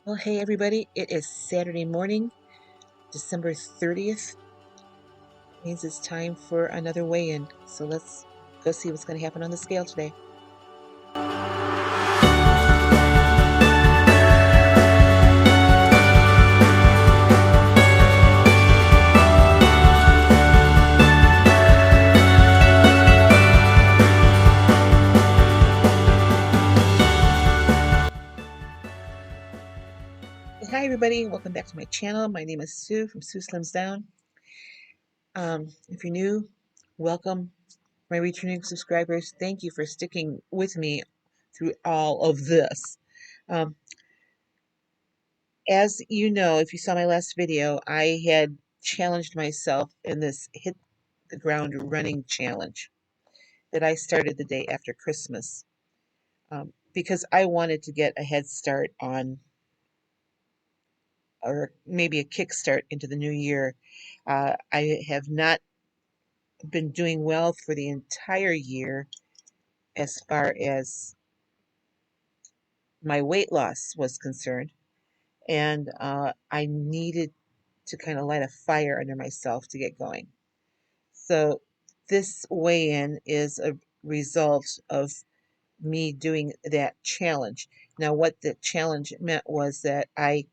Well, hey everybody, it is Saturday morning, December 30th. It means it's time for another weigh-in. So let's go see what's going to happen on the scale today. Hi everybody, welcome back to my channel. My name is Sue from sueslimsdown. If you're new, welcome. My returning subscribers, thank you for sticking with me through all of this. Um, as you know, if you saw my last video, I had challenged myself in this hit the ground running challenge that I started the day after Christmas, because I wanted to get a head start on, or maybe a kickstart into the new year. I have not been doing well for the entire year as far as my weight loss was concerned, and I needed to kind of light a fire under myself to get going. So this weigh-in is a result of me doing that challenge. Now, what the challenge meant was that I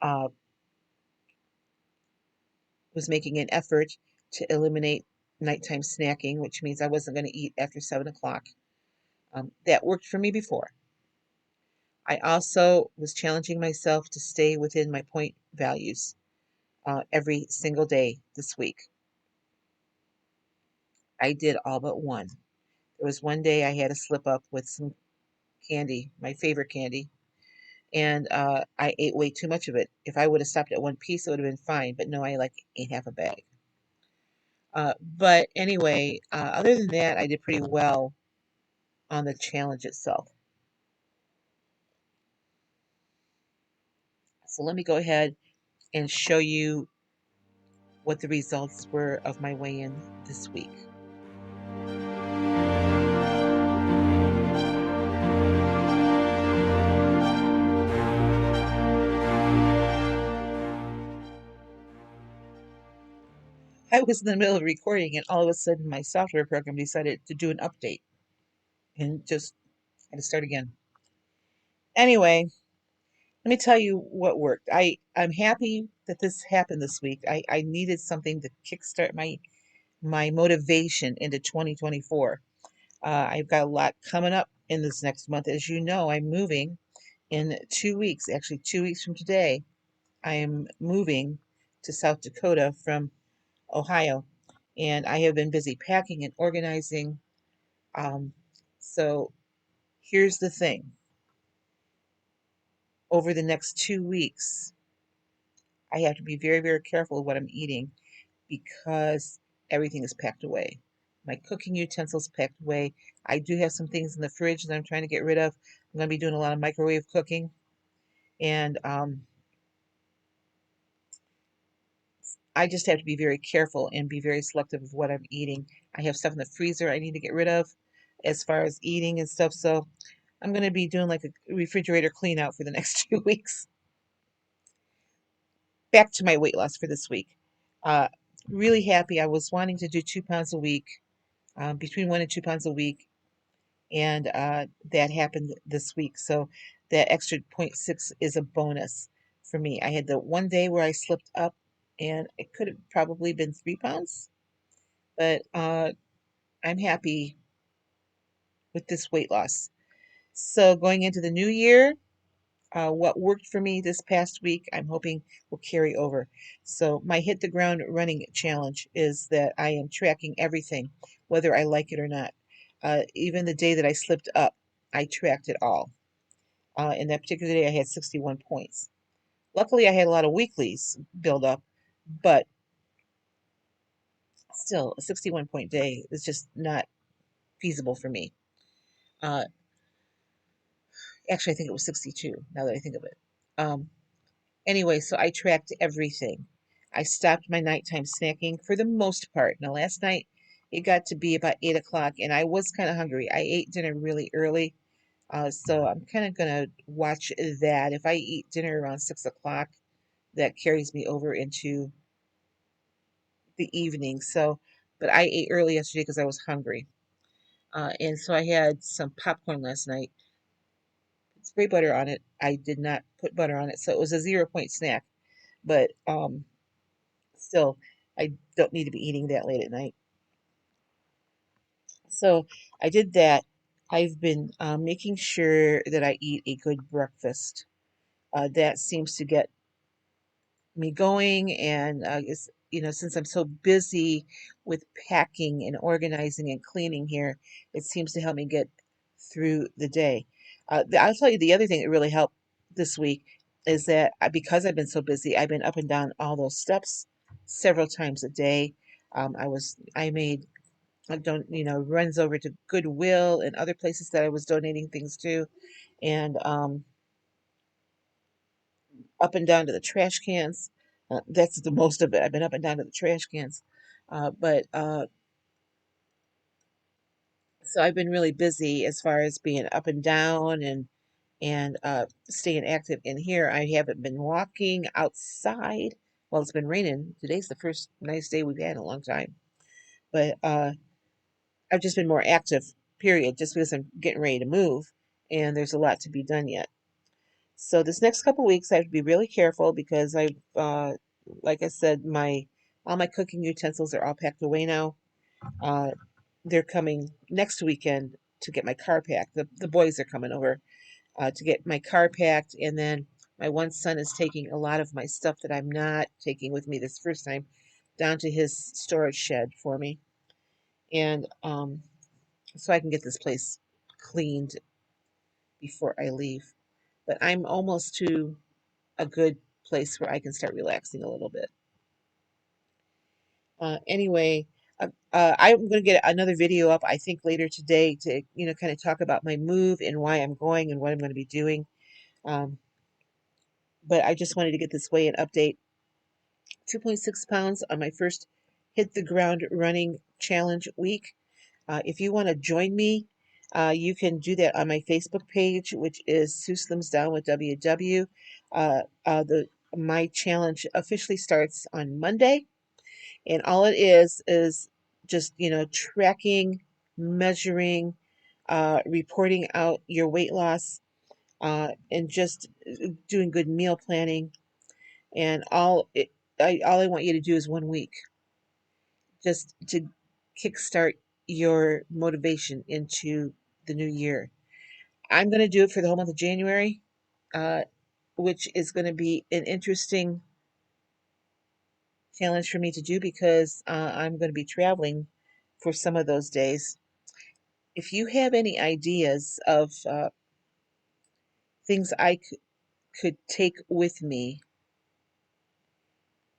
uh, was making an effort to eliminate nighttime snacking, which means I wasn't going to eat after 7 o'clock. That worked for me before. I also was challenging myself to stay within my point values every single day this week. I did all but one. There was one day I had a slip up with some candy, my favorite candy, and I ate way too much of it. If I would have stopped at one piece, it would have been fine, but no, I like ate half a bag. But anyway, other than that, I did pretty well on the challenge itself. So let me go ahead and show you what the results were of my weigh-in this week. I was in the middle of recording, and all of a sudden my software program decided to do an update and just had to start again. Anyway, let me tell you what worked. I'm happy that this happened this week. I needed something to kickstart my motivation into 2024. I've got a lot coming up in this next month. As you know, I'm moving in 2 weeks. Actually, 2 weeks from today, I am moving to South Dakota from Ohio, and I have been busy packing and organizing. Um, so here's the thing. Over the next 2 weeks, I have to be very, very careful of what I'm eating because everything is packed away. My cooking utensils packed away. I do have some things in the fridge that I'm trying to get rid of. I'm going to be doing a lot of microwave cooking, and I just have to be very careful and be very selective of what I'm eating. I have stuff in the freezer I need to get rid of as far as eating and stuff. So I'm going to be doing like a refrigerator clean out for the next 2 weeks. Back to my weight loss for this week. Uh, really happy. I was wanting to do 2 pounds a week, between 1 and 2 pounds a week, and that happened this week. So that extra zero point 0.6 is a bonus for me. I had the one day where I slipped up, and it could have probably been 3 pounds, but I'm happy with this weight loss. So going into the new year, what worked for me this past week, I'm hoping will carry over. So my hit the ground running challenge is that I am tracking everything, whether I like it or not. Even the day that I slipped up, I tracked it all. In that particular day, I had 61 points. Luckily, I had a lot of weeklies build up, but still, a 61 point day is just not feasible for me. Uh, Actually, I think it was 62 now that I think of it. Um, Anyway, so I tracked everything. I stopped my nighttime snacking for the most part. Now, last night it got to be about 8 o'clock, and I was kind of hungry. I ate dinner really early. So I'm kind of gonna watch that. If I eat dinner around 6 o'clock, that carries me over into the evening. So, but I ate early yesterday because I was hungry. And so I had some popcorn last night. Spray butter on it. I did not put butter on it, so it was a 0 point snack. But still, I don't need to be eating that late at night. So I did that. I've been making sure that I eat a good breakfast. That seems to get me going, and since I'm so busy with packing and organizing and cleaning here, it seems to help me get through the day. I'll tell you the other thing that really helped this week is that because I've been so busy, I've been up and down all those steps several times a day. I made I don't runs over to Goodwill and other places that I was donating things to, and up and down to the trash cans. That's the most of it. I've been up and down to the trash cans. But So I've been really busy as far as being up and down and staying active in here. I haven't been walking outside. Well, it's been raining. Today's the first nice day we've had in a long time. But I've just been more active, period, just because I'm getting ready to move and there's a lot to be done yet. So this next couple weeks, I have to be really careful because like I said, my all my cooking utensils are all packed away now. Uh, they're coming next weekend to get my car packed. The boys are coming over to get my car packed, and then my one son is taking a lot of my stuff that I'm not taking with me this first time down to his storage shed for me, and so I can get this place cleaned before I leave. But I'm almost to a good place where I can start relaxing a little bit. Anyway, I'm going to get another video up, I think, later today to, kind of talk about my move and why I'm going and what I'm going to be doing. Um, but I just wanted to get this way and update 2.6 pounds on my first hit the ground running challenge week. If you want to join me, you can do that on my Facebook page, which is sueslimsdown with WW. The My challenge officially starts on Monday. And all it is just, tracking, measuring, reporting out your weight loss, and just doing good meal planning. And all I want you to do is 1 week, just to kickstart your motivation into the new year. I'm going to do it for the whole month of January, uh, which is going to be an interesting challenge for me to do because I'm going to be traveling for some of those days. If you have any ideas of things I could take with me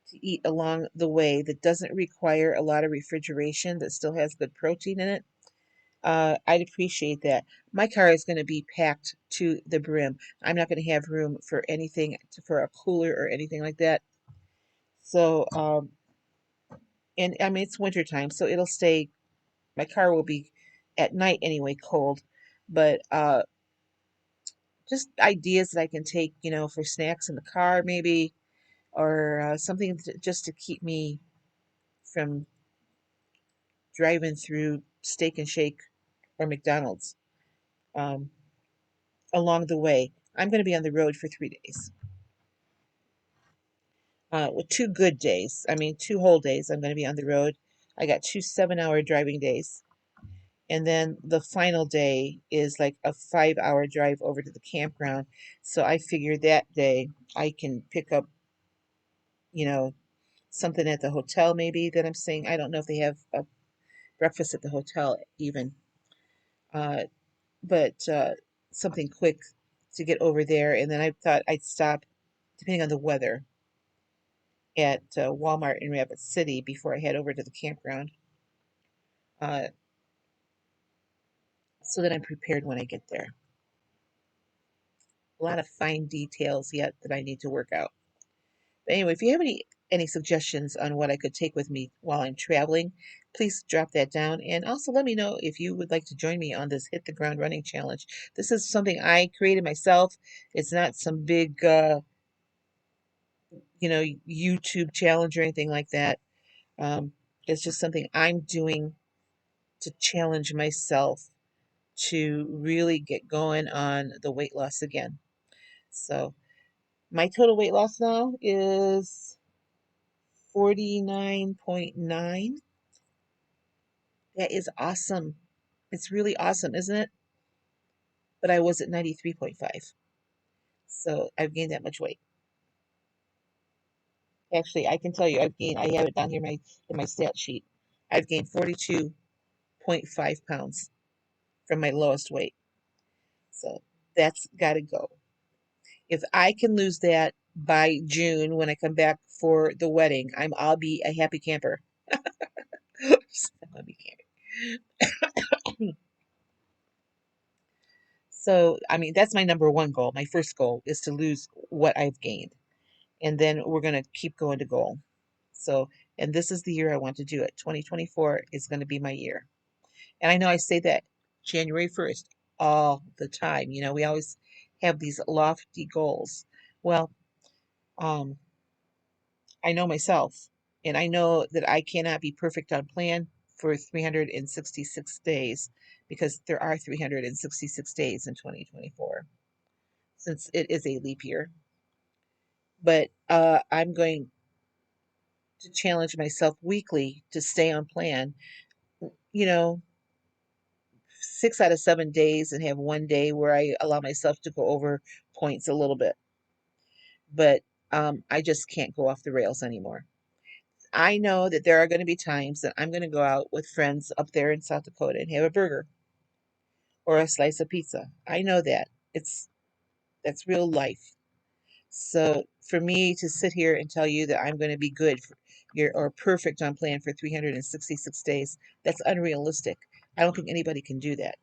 to eat along the way that doesn't require a lot of refrigeration, that still has good protein in it, I'd appreciate that. My car is going to be packed to the brim. I'm not going to have room for anything, for a cooler or anything like that. So, and I mean, it's winter time, so it'll stay, my car will be at night anyway cold. But just ideas that I can take, for snacks in the car, maybe, or something just to keep me from driving through Steak and Shake or McDonald's um, along the way. I'm going to be on the road for 3 days. With 2 good days. I mean, 2 whole days I'm going to be on the road. I got 2 7-hour driving days. And then the final day is like a 5-hour drive over to the campground. So I figure that day I can pick up, you know, something at the hotel maybe that I'm staying. I don't know if they have a breakfast at the hotel even, uh, but something quick to get over there. And then I thought I'd stop, depending on the weather, at Walmart in Rapid City before I head over to the campground, uh, so that I'm prepared when I get there. A lot of fine details yet that I need to work out. But anyway, if you have any any suggestions on what I could take with me while I'm traveling, please drop that down. And also let me know if you would like to join me on this Hit the Ground Running Challenge. This is something I created myself. It's not some big, YouTube challenge or anything like that. Um, it's just something I'm doing to challenge myself to really get going on the weight loss again. So my total weight loss now is 49.9. That is awesome. It's really awesome, isn't it? But I was at 93.5. So I've gained that much weight. Actually, I can tell you I have it down here in my stat sheet. I've gained 42.5 pounds from my lowest weight. So that's got to go. If I can lose that by June when I come back for the wedding, I'll be a happy camper. I'll be camping. So, I mean, that's my number one goal. My first goal is to lose what I've gained. And then we're going to keep going to goal. So, and this is the year I want to do it. 2024 is going to be my year. And I know I say that January 1st all the time. We always have these lofty goals. Well, um, I know myself, and I know that I cannot be perfect on plan for 366 days because there are 366 days in 2024 since it is a leap year. But I'm going to challenge myself weekly to stay on plan, you know, 6 out of 7 days and have one day where I allow myself to go over points a little bit. But I just can't go off the rails anymore. I know that there are going to be times that I'm going to go out with friends up there in South Dakota and have a burger or a slice of pizza. I know that. That's real life. So for me to sit here and tell you that I'm going to be good or perfect on plan for 366 days, that's unrealistic. I don't think anybody can do that.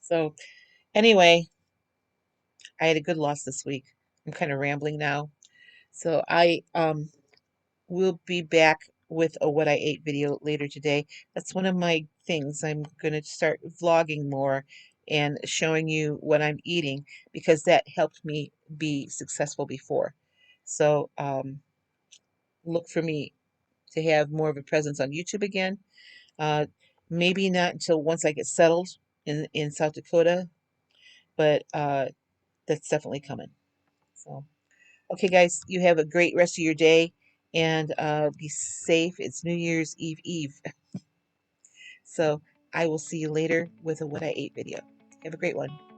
So anyway, I had a good loss this week. I'm kind of rambling now. So I will be back with a what I ate video later today. That's one of my things. I'm going to start vlogging more and showing you what I'm eating because that helped me be successful before. So look for me to have more of a presence on YouTube again. Uh, maybe not until once I get settled in South Dakota, but that's definitely coming. So, okay, guys, you have a great rest of your day and be safe. It's New Year's Eve. So I will see you later with a what I ate video. Have a great one.